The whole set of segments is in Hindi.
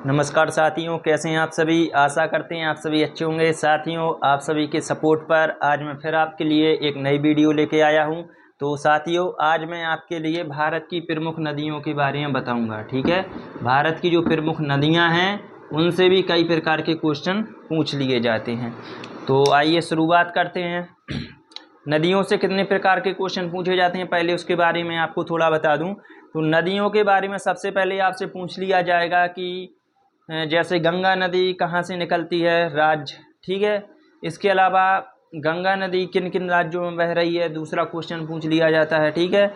नमस्कार साथियों, कैसे हैं आप सभी। आशा करते हैं आप सभी अच्छे होंगे। साथियों, आप सभी के सपोर्ट पर आज मैं फिर आपके लिए एक नई वीडियो लेके आया हूं। तो साथियों, आज मैं आपके लिए भारत की प्रमुख नदियों के बारे में बताऊंगा। ठीक है, भारत की जो प्रमुख नदियां हैं उनसे भी कई प्रकार के क्वेश्चन पूछ लिए जाते हैं। तो आइए शुरुआत करते हैं। नदियों से कितने प्रकार के क्वेश्चन पूछे जाते हैं, पहले उसके बारे में आपको थोड़ा बता दूं। तो नदियों के बारे में सबसे पहले आपसे पूछ लिया जाएगा कि जैसे गंगा नदी कहाँ से निकलती है, राज्य। ठीक है, इसके अलावा गंगा नदी किन किन राज्यों में बह रही है, दूसरा क्वेश्चन पूछ लिया जाता है। ठीक है,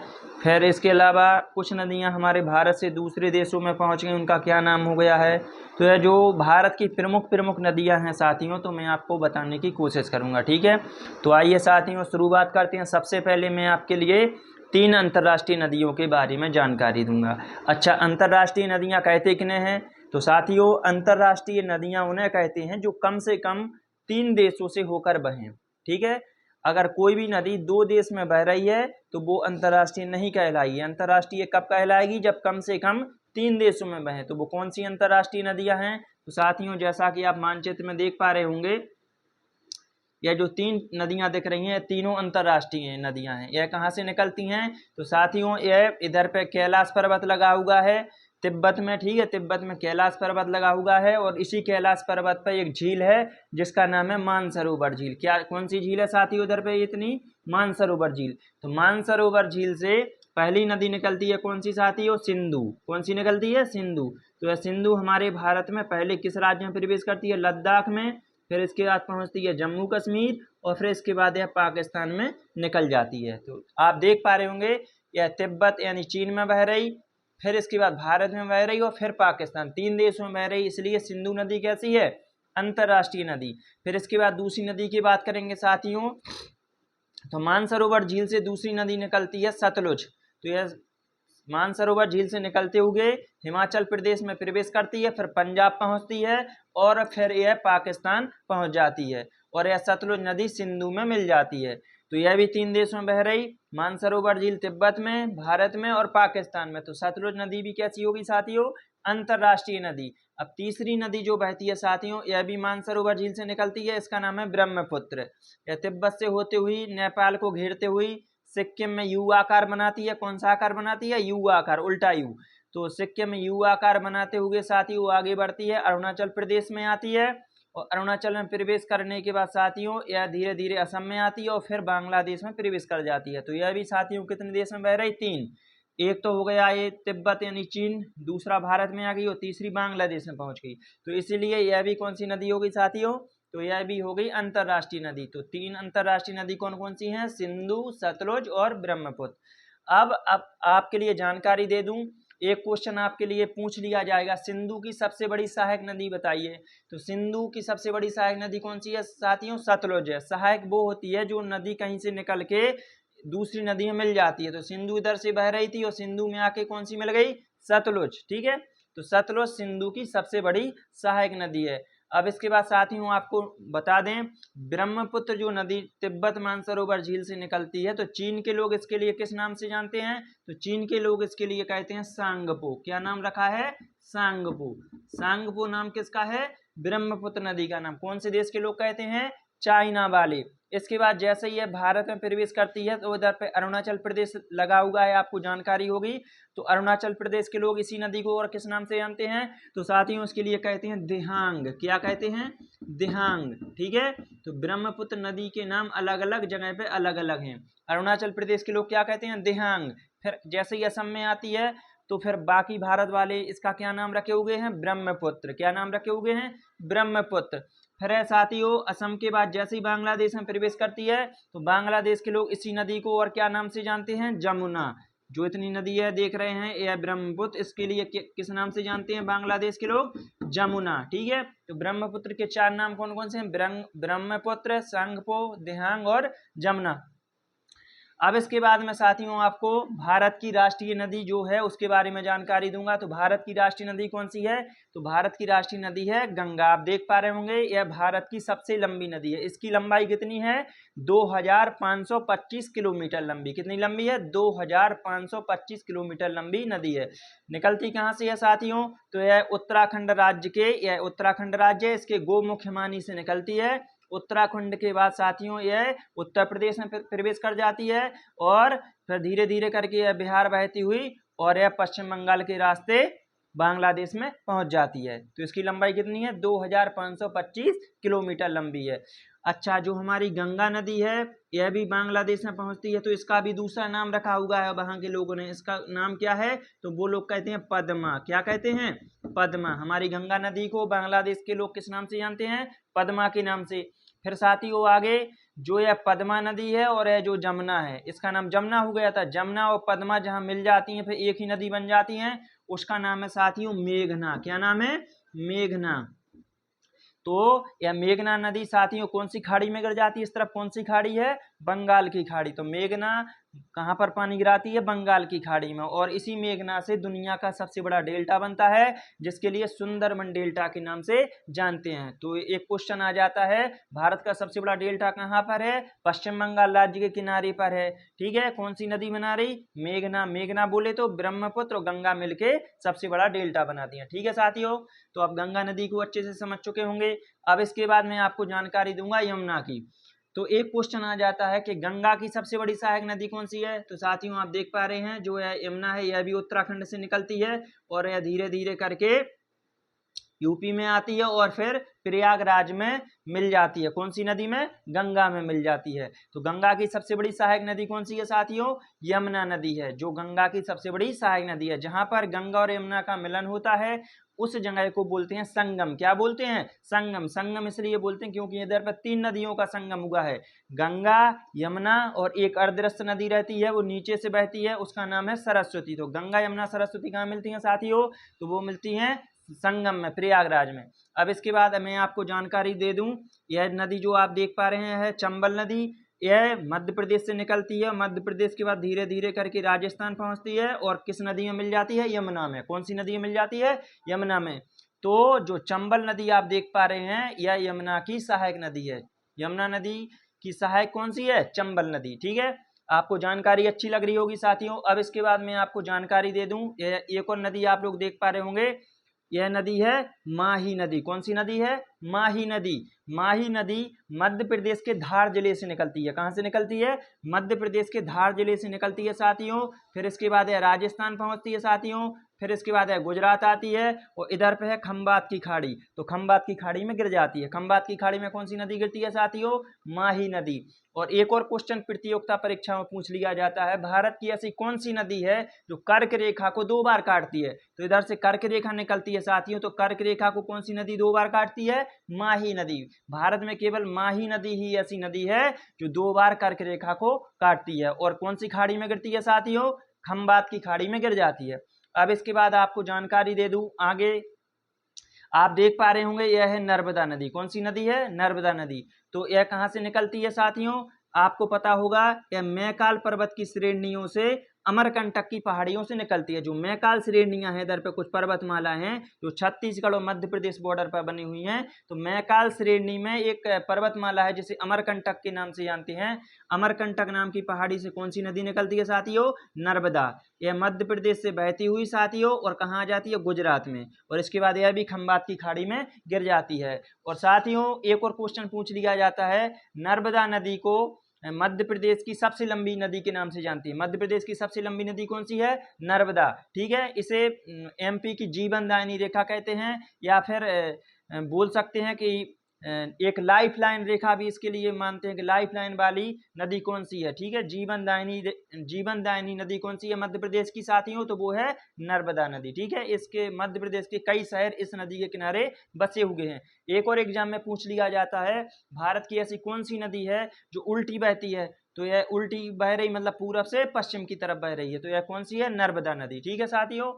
फिर इसके अलावा कुछ नदियां हमारे भारत से दूसरे देशों में पहुंच गई, उनका क्या नाम हो गया है। तो यह जो भारत की प्रमुख नदियां हैं साथियों, तो मैं आपको बताने की कोशिश करूंगा। ठीक है, तो आइए साथियों शुरुआत करते हैं। सबसे पहले मैं आपके लिए 3 अंतर्राष्ट्रीय नदियों के बारे में जानकारी दूंगा। अच्छा, अंतर्राष्ट्रीय नदियां कहते किन्हें हैं। तो साथियों, अंतर्राष्ट्रीय नदियां उन्हें कहते हैं जो कम से कम 3 देशों से होकर बहें। ठीक है, अगर कोई भी नदी 2 देश में बह रही है तो वो अंतर्राष्ट्रीय नहीं कहलाएगी। अंतर्राष्ट्रीय कब कहलाएगी, जब कम से कम 3 देशों में बहे। तो वो कौन सी अंतर्राष्ट्रीय नदियां हैं। तो साथियों, जैसा कि आप मानचित्र में देख पा रहे होंगे, यह जो 3 नदियां दिख रही हैं, तीनों अंतर्राष्ट्रीय नदियां हैं। यह कहाँ से निकलती हैं। तो साथियों, यह इधर पे कैलाश पर्वत लगा हुआ है तिब्बत में। ठीक है, तिब्बत में कैलाश पर्वत लगा हुआ है और इसी कैलाश पर्वत पर एक झील है जिसका नाम है मानसरोवर झील। क्या, कौन सी झील है साथियों उधर पे इतनी, मानसरोवर झील। तो मानसरोवर झील से पहली नदी निकलती है कौन सी साथियों, सिंधु। कौन सी निकलती है, सिंधु। तो यह सिंधु हमारे भारत में पहले किस राज्य में प्रवेश करती है, लद्दाख में। फिर इसके बाद पहुंचती है जम्मू कश्मीर और फिर इसके बाद यह पाकिस्तान में निकल जाती है। तो आप देख पा रहे होंगे, यह तिब्बत यानी चीन में बह रही, फिर इसके बाद भारत में बह रही और फिर पाकिस्तान, 3 देशों में बह रही। इसलिए सिंधु नदी कैसी है, अंतर्राष्ट्रीय नदी। फिर इसके बाद दूसरी नदी की बात करेंगे साथियों, तो मानसरोवर झील से दूसरी नदी निकलती है सतलुज। तो यह मानसरोवर झील से निकलते हुए हिमाचल प्रदेश में प्रवेश करती है, फिर पंजाब पहुंचती है और फिर यह पाकिस्तान पहुंच जाती है और यह सतलुज नदी सिंधु में मिल जाती है। तो यह भी 3 देशों में बह रही, मानसरोवर झील तिब्बत में, भारत में और पाकिस्तान में। तो सतलुज नदी भी कैसी होगी साथियों, अंतर्राष्ट्रीय नदी। अब तीसरी नदी जो बहती है साथियों, यह भी मानसरोवर झील से निकलती है, इसका नाम है ब्रह्मपुत्र। यह तिब्बत से होते हुई नेपाल को घेरते हुई सिक्किम में यू आकार बनाती है। कौन सा आकार बनाती है, यू आकार, उल्टा यू। तो सिक्किम में यू आकार बनाते हुए साथियों आगे बढ़ती है, अरुणाचल प्रदेश में आती है और अरुणाचल में प्रवेश करने के बाद साथियों यह धीरे धीरे असम में आती है और फिर बांग्लादेश में प्रवेश कर जाती है। तो यह भी साथियों कितने देश में बह रही, 3। एक तो हो गया ये तिब्बत यानी चीन, दूसरा भारत में आ गई और तीसरी बांग्लादेश में पहुंच गई। तो इसीलिए यह भी कौन सी नदी होगी साथियों, तो यह भी हो गई अंतर्राष्ट्रीय नदी। तो 3 अंतर्राष्ट्रीय नदी कौन कौन सी हैं, सिंधु, सतलुज और ब्रह्मपुत्र। अब आपके लिए जानकारी दे दूं, एक क्वेश्चन आपके लिए पूछ लिया जाएगा, सिंधु की सबसे बड़ी सहायक नदी बताइए। तो सिंधु की सबसे बड़ी सहायक नदी कौन सी है साथियों, सतलुज है। सहायक वो होती है जो नदी कहीं से निकल के दूसरी नदी में मिल जाती है। तो सिंधु इधर से बह रही थी और सिंधु में आके कौन सी मिल गई, सतलुज। ठीक है, तो सतलुज सिंधु की सबसे बड़ी सहायक नदी है। अब इसके बाद साथियों आपको बता दें, ब्रह्मपुत्र जो नदी तिब्बत मानसरोवर झील से निकलती है, तो चीन के लोग इसके लिए किस नाम से जानते हैं। तो चीन के लोग इसके लिए कहते हैं सांगपो। क्या नाम रखा है, सांगपो। सांगपो नाम किसका है, ब्रह्मपुत्र नदी का नाम। कौन से देश के लोग कहते हैं, चाइना वाले। इसके बाद जैसे ही यह भारत में प्रवेश करती है तो उधर पे अरुणाचल प्रदेश लगा हुआ है, आपको जानकारी होगी। तो अरुणाचल प्रदेश के लोग इसी नदी को और किस नाम से जानते हैं, तो साथियों उसके लिए कहते हैं दिहांग। क्या कहते हैं, दिहांग। ठीक है, तो ब्रह्मपुत्र नदी के नाम अलग अलग जगह पे अलग अलग हैं। अरुणाचल प्रदेश के लोग क्या कहते हैं, दिहांग। फिर जैसे ही असम में आती है तो फिर बाकी भारत वाले इसका क्या नाम रखे हुए हैं, ब्रह्मपुत्र। क्या नाम रखे हुए हैं, ब्रह्मपुत्र। फिर है साथियों, असम के बाद जैसे ही बांग्लादेश में प्रवेश करती है तो बांग्लादेश के लोग इसी नदी को और क्या नाम से जानते हैं, जमुना। जो इतनी नदी है देख रहे हैं यह ब्रह्मपुत्र, इसके लिए किस नाम से जानते हैं बांग्लादेश के लोग, जमुना। ठीक है, तो ब्रह्मपुत्र के 4 नाम कौन कौन से हैं, ब्रह्मपुत्र, सांगपो, दिहांग और जमुना। अब इसके बाद में साथियों आपको भारत की राष्ट्रीय नदी जो है उसके बारे में जानकारी दूंगा। तो भारत की राष्ट्रीय नदी कौन सी है? तो भारत की राष्ट्रीय नदी है गंगा। आप देख पा रहे होंगे यह भारत की सबसे लंबी नदी है। इसकी लंबाई कितनी है? 2525 किलोमीटर लंबी। कितनी लंबी है? 2525 किलोमीटर लंबी नदी है। निकलती कहाँ से है साथियों? तो यह उत्तराखंड राज्य के, यह उत्तराखंड राज्य है, इसके गोमुख हिमानी से निकलती है। उत्तराखंड के बाद साथियों यह उत्तर प्रदेश में प्रवेश कर जाती है और फिर धीरे धीरे करके यह बिहार बहती हुई और यह पश्चिम बंगाल के रास्ते बांग्लादेश में पहुंच जाती है। तो इसकी लंबाई कितनी है? 2525 किलोमीटर लंबी है। अच्छा, जो हमारी गंगा नदी है यह भी बांग्लादेश में पहुंचती है, तो इसका भी दूसरा नाम रखा हुआ है वहां के लोगों ने। इसका नाम क्या है? तो वो लोग कहते हैं पद्मा। क्या कहते हैं? पद्मा। हमारी गंगा नदी को बांग्लादेश के लोग किस नाम से जानते हैं? पद्मा के नाम से। फिर साथियों आगे जो यह पद्मा नदी है और यह जो जमुना है, इसका नाम जमुना हो गया था। जमुना और पद्मा जहां मिल जाती हैं फिर एक ही नदी बन जाती हैं, उसका नाम है साथियों मेघना। क्या नाम है? मेघना। तो यह मेघना नदी साथियों कौन सी खाड़ी में गिर जाती है? इस तरफ कौन सी खाड़ी है? बंगाल की खाड़ी। तो मेघना कहाँ पर पानी गिराती है? बंगाल की खाड़ी में। और इसी मेघना से दुनिया का सबसे बड़ा डेल्टा बनता है, जिसके लिए सुंदरबन डेल्टा के नाम से जानते हैं। तो एक क्वेश्चन आ जाता है, भारत का सबसे बड़ा डेल्टा कहाँ पर है? पश्चिम बंगाल राज्य के किनारे पर है। ठीक है, कौन सी नदी बना रही? मेघना। मेघना बोले तो ब्रह्मपुत्र और गंगा मिलके सबसे बड़ा डेल्टा बनाती है। ठीक है साथियों, तो अब गंगा नदी को अच्छे से समझ चुके होंगे। अब इसके बाद मैं आपको जानकारी दूंगा यमुना की। तो एक क्वेश्चन आ जाता है कि गंगा की सबसे बड़ी सहायक नदी कौन सी है? तो साथियों आप देख पा रहे हैं जो है यमुना है, यह भी उत्तराखंड से निकलती है और यह धीरे धीरे करके यूपी में आती है और फिर प्रयागराज में मिल जाती है। कौन सी नदी में? गंगा में मिल जाती है। तो गंगा की सबसे बड़ी सहायक नदी कौन सी है साथियों? यमुना नदी है, जो गंगा की सबसे बड़ी सहायक नदी है। जहां पर गंगा और यमुना का मिलन होता है उस जगह को बोलते हैं संगम। क्या बोलते हैं? संगम। संगम इसलिए बोलते हैं क्योंकि इधर पर 3 नदियों का संगम हुआ है, गंगा, यमुना और एक अर्धरस्त नदी रहती है वो नीचे से बहती है, उसका नाम है सरस्वती। तो गंगा यमुना सरस्वती कहाँ मिलती हैं साथियों? तो वो मिलती हैं संगम में, प्रयागराज में। अब इसके बाद मैं आपको जानकारी दे दूं, यह नदी जो आप देख पा रहे हैं चंबल नदी, यह मध्य प्रदेश से निकलती है। मध्य प्रदेश के बाद धीरे धीरे करके राजस्थान पहुंचती है और किस नदी में मिल जाती है? यमुना में। कौन सी नदी में मिल जाती है? यमुना में। तो जो चंबल नदी आप देख पा रहे हैं यह यमुना की सहायक नदी है। यमुना नदी की सहायक कौन सी है? चंबल नदी। ठीक है, आपको जानकारी अच्छी लग रही होगी साथियों। अब इसके बाद मैं आपको जानकारी दे दूं, एक और नदी आप लोग देख पा रहे होंगे, यह नदी है माही नदी। कौन सी नदी है? माही नदी। माही नदी मध्य प्रदेश के धार जिले से निकलती है। कहां से निकलती है? मध्य प्रदेश के धार जिले से निकलती है साथियों। फिर इसके बाद है राजस्थान पहुंचती है साथियों। फिर इसके बाद है गुजरात आती है और इधर पे है खंबात की खाड़ी। तो खंबात की खाड़ी में गिर जाती है। खंबात की खाड़ी में कौन सी नदी गिरती है साथियों? माही नदी। और एक और क्वेश्चन प्रतियोगिता परीक्षा में पूछ लिया जाता है, भारत की ऐसी कौन सी नदी है जो कर्क रेखा को 2 बार काटती है? तो इधर से कर्क रेखा निकलती है साथियों, तो कर्क रेखा को कौन सी नदी 2 बार काटती है? माही नदी। भारत में केवल माही नदी ही ऐसी नदी है जो 2 बार कर्क रेखा को काटती है। और कौन सी खाड़ी में गिरती है साथियों? खंबात की खाड़ी में गिर जाती है। अब इसके बाद आपको जानकारी दे दूं आगे, आप देख पा रहे होंगे यह है नर्मदा नदी। कौन सी नदी है? नर्मदा नदी। तो यह कहां से निकलती है साथियों? आपको पता होगा यह मैकाल पर्वत की श्रेणियों से, अमरकंटक की पहाड़ियों से निकलती है। जो मैकाल श्रेणियां हैं, इधर पे कुछ पर्वतमाला हैं जो छत्तीसगढ़ और मध्य प्रदेश बॉर्डर पर बनी हुई हैं। तो मैकाल श्रेणी में एक पर्वतमाला है जिसे अमरकंटक के नाम से जानते हैं। अमरकंटक नाम की पहाड़ी से कौन सी नदी निकलती है साथियों? नर्मदा। यह मध्य प्रदेश से बहती हुई साथियों और कहाँ जाती है? गुजरात में। और इसके बाद यह भी खंबात की खाड़ी में गिर जाती है। और साथियों एक और क्वेश्चन पूछ लिया जाता है, नर्मदा नदी को मध्य प्रदेश की सबसे लंबी नदी के नाम से जानती है। मध्य प्रदेश की सबसे लंबी नदी कौन सी है? नर्मदा। ठीक है, इसे एमपी की जीवनदायिनी रेखा कहते हैं, या फिर बोल सकते हैं कि एक लाइफ लाइन रेखा भी इसके लिए मानते हैं कि लाइफ लाइन वाली नदी कौन सी है। ठीक है, जीवनदायिनी नदी कौन सी है मध्य प्रदेश की साथियों? तो वो है नर्मदा नदी। ठीक है, इसके मध्य प्रदेश के कई शहर इस नदी के किनारे बसे हुए हैं। एक और एग्जाम में पूछ लिया जाता है, भारत की ऐसी कौन सी नदी है जो उल्टी बहती है? तो यह उल्टी बह रही, मतलब पूरब से पश्चिम की तरफ बह रही है। तो यह कौन सी है? नर्मदा नदी। ठीक है साथियों,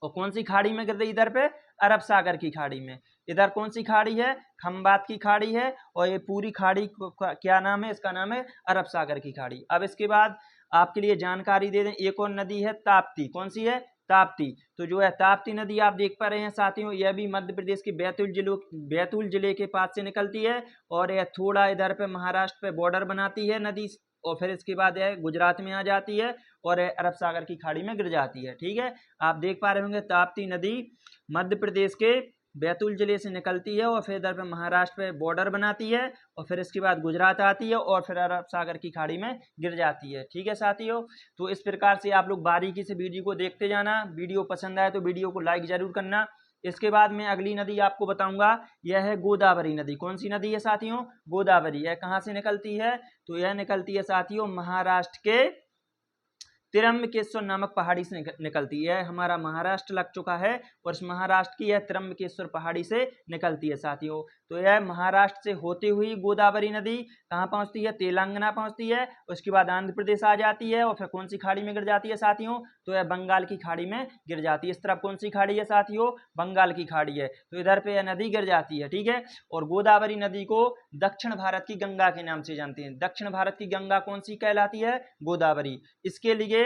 और कौन सी खाड़ी में गिर रही? इधर पे अरब सागर की खाड़ी में। इधर कौन सी खाड़ी है, खंबात की खाड़ी है, और ये पूरी खाड़ी क्या नाम है, इसका नाम है अरब सागर की खाड़ी। अब इसके बाद आपके लिए जानकारी दे दें, एक और नदी है ताप्ती। कौन सी है, ताप्ती। तो जो है ताप्ती नदी आप देख पा रहे हैं साथियों, यह भी मध्य प्रदेश के बैतूल जिले के पास से निकलती है, और यह थोड़ा इधर पे महाराष्ट्र पे बॉर्डर बनाती है नदी, और फिर इसके बाद यह गुजरात में आ जाती है और अरब सागर की खाड़ी में गिर जाती है। ठीक है, आप देख पा रहे होंगे ताप्ती नदी मध्य प्रदेश के बैतूल जिले से निकलती है, और फिर इधर पे महाराष्ट्र पे बॉर्डर बनाती है, और फिर इसके बाद गुजरात आती है, और फिर अरब सागर की खाड़ी में गिर जाती है। ठीक है साथियों, तो इस प्रकार से आप लोग बारीकी से वीडियो को देखते जाना। वीडियो पसंद आए तो वीडियो को लाइक जरूर करना। इसके बाद मैं अगली नदी आपको बताऊंगा, यह है गोदावरी नदी। कौन सी नदी है साथियों, गोदावरी। यह कहाँ से निकलती है, तो यह निकलती है साथियों महाराष्ट्र के त्र्यंबकेश्वर नामक पहाड़ी से निकलती है। हमारा महाराष्ट्र लग चुका है, और इस महाराष्ट्र की यह त्र्यंबकेश्वर पहाड़ी से निकलती है साथियों। तो यह महाराष्ट्र से होते हुई गोदावरी नदी कहाँ पहुंचती है, तेलंगाना पहुंचती है, उसके बाद आंध्र प्रदेश आ जाती है, और फिर कौन सी खाड़ी में गिर जाती है साथियों, तो यह बंगाल की खाड़ी में गिर जाती है। इस तरफ कौन सी खाड़ी है साथियों, बंगाल की खाड़ी है, तो इधर पे यह नदी गिर जाती है। ठीक है, और गोदावरी नदी को दक्षिण भारत की गंगा के नाम से जानते हैं। दक्षिण भारत की गंगा कौन सी कहलाती है, गोदावरी। इसके लिए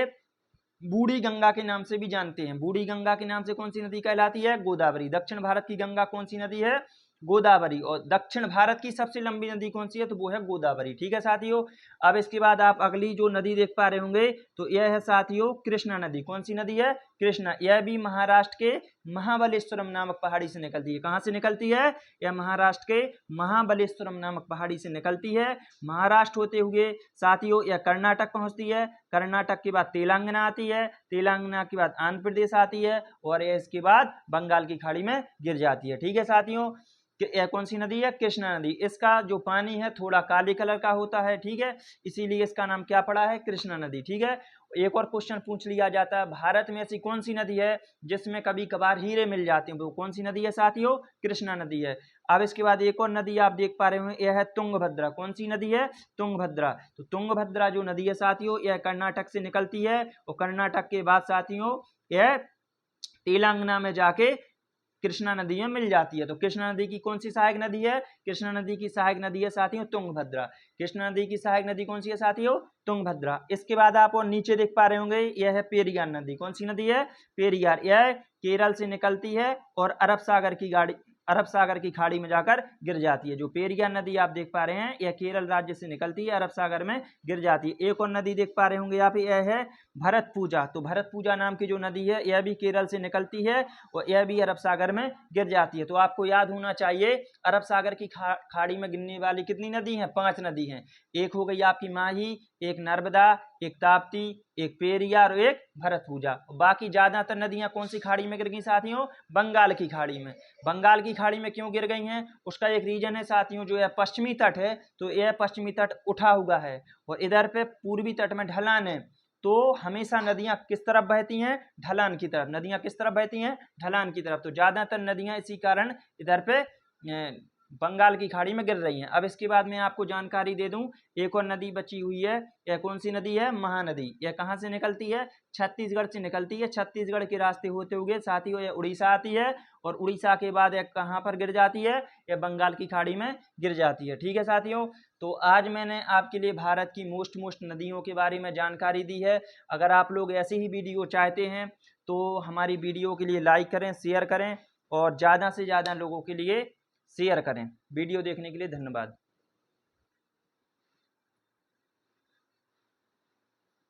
बूढ़ी गंगा के नाम से भी जानते हैं। बूढ़ी गंगा के नाम से कौन सी नदी कहलाती है, गोदावरी। दक्षिण भारत की गंगा कौन सी नदी है, गोदावरी। और दक्षिण भारत की सबसे लंबी नदी कौन सी है, तो वो है गोदावरी। ठीक है साथियों, अब इसके बाद आप अगली जो नदी देख पा रहे होंगे, तो यह है साथियों कृष्णा नदी। कौन सी नदी है, कृष्णा। यह भी महाराष्ट्र के महाबलेश्वरम नामक पहाड़ी से निकलती है। कहाँ से निकलती है, यह महाराष्ट्र के महाबलेश्वरम नामक पहाड़ी से निकलती है। महाराष्ट्र होते हुए साथियों यह कर्नाटक पहुंचती है। कर्नाटक के बाद तेलंगाना आती है, तेलंगाना के बाद आंध्र प्रदेश आती है, और इसके बाद बंगाल की खाड़ी में गिर जाती है। ठीक है साथियों, यह कौन सी नदी है, कृष्णा नदी। इसका जो पानी है थोड़ा काले कलर का होता है। ठीक है, इसीलिए इसका नाम क्या पड़ा है, कृष्णा नदी। ठीक है, एक और क्वेश्चन पूछ लिया जाता है, भारत में ऐसी कौन सी नदी है जिसमें कभी कभार हीरे मिल जाते हैं, वो कौन सी नदी है साथियों, कृष्णा नदी है। अब इसके बाद एक और नदी आप देख पा रहे हो, यह है तुंगभद्रा। कौन सी नदी है, तुंगभद्रा। तो तुंगभद्रा जो नदी है साथियों, यह कर्नाटक से निकलती है, और कर्नाटक के बाद साथियों यह तेलंगाना में जाके कृष्णा नदी में मिल जाती है। तो कृष्णा नदी की कौन सी सहायक नदी है, कृष्णा नदी की सहायक नदी है साथियों तुंगभद्रा। कृष्णा नदी की सहायक नदी कौन सी है साथियों, तुंगभद्रा। इसके बाद आप और नीचे देख पा रहे होंगे, यह है पेरियार नदी। कौन सी नदी है, पेरियार। यह केरल से निकलती है, और अरब सागर की खाड़ी में जाकर गिर जाती है। जो पेरियार नदी आप देख पा रहे हैं, यह केरल राज्य से निकलती है, अरब सागर में गिर जाती है। एक और नदी देख पा रहे होंगे यहाँ पे, यह है भरतपूजा। तो भरतपूजा नाम की जो नदी है, यह भी केरल से निकलती है, और यह भी अरब सागर में गिर जाती है। तो आपको याद होना चाहिए, अरब सागर की खाड़ी में गिरने वाली कितनी नदी हैं, 5 नदी हैं। एक हो गई आपकी माही, एक नर्मदा, एक ताप्ती, एक पेरियार और एक भरतपूजा। बाकी ज्यादातर नदियां कौन सी खाड़ी में गिर गई साथियों, बंगाल की खाड़ी में। बंगाल की खाड़ी में क्यों गिर गई हैं, उसका एक रीजन है साथियों, जो है पश्चिमी तट है, तो यह पश्चिमी तट उठा हुआ है, और इधर पे पूर्वी तट में ढलान है। तो हमेशा नदियां किस तरफ बहती हैं, ढलान की तरफ। नदियां किस तरफ बहती हैं, ढलान की तरफ। तो ज्यादातर नदियां इसी कारण इधर पे बंगाल की खाड़ी में गिर रही हैं। अब इसके बाद मैं आपको जानकारी दे दूं, एक और नदी बची हुई है। यह कौन सी नदी है, महानदी। यह कहाँ से निकलती है, छत्तीसगढ़ से निकलती है। छत्तीसगढ़ के रास्ते होते हुए साथियों यह उड़ीसा आती है, और उड़ीसा के बाद यह कहाँ पर गिर जाती है, यह बंगाल की खाड़ी में गिर जाती है। ठीक है साथियों, तो आज मैंने आपके लिए भारत की मोस्ट नदियों के बारे में जानकारी दी है। अगर आप लोग ऐसी ही वीडियो चाहते हैं तो हमारी वीडियो के लिए लाइक करें, शेयर करें, और ज़्यादा से ज़्यादा लोगों के लिए शेयर करें। वीडियो देखने के लिए धन्यवाद।